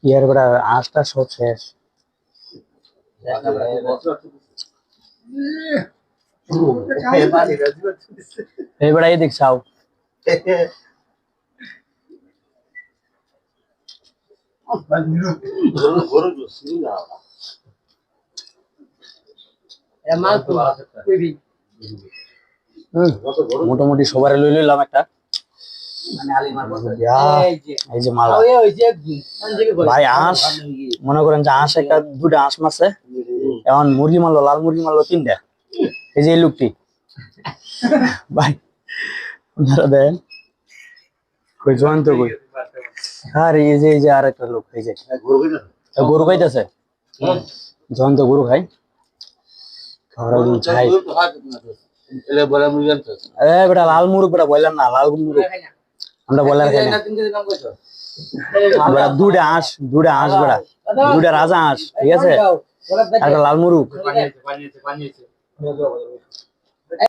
ইয়ার বড় আঁশটা সব শেষ এই বড় এই দেখ চাও মোটামুটি সবার লই লইলাম একটা এই যে মালা ভাই আঁশ মনে করেন যে আঁশ একটা দুটা আঁশ মারছে এখন মুরগি মারলো লাল মুরগি মারলো তিনটা এই যে এই লোকটি ভাই আপনারা দেন কই জয়ন্ত কই আর এই যে আর একটা লোক এই যে গরু খাইতেছে জয়ন্ত গরু খাই খাওয়ার চাই বেটা লাল মুরগ বেটা বললাম না লাল মুরগ আমরা বলার খাই না দুটা হাঁস বেটা দুটা রাজা হাঁস ঠিক আছে একটা লাল মুরগ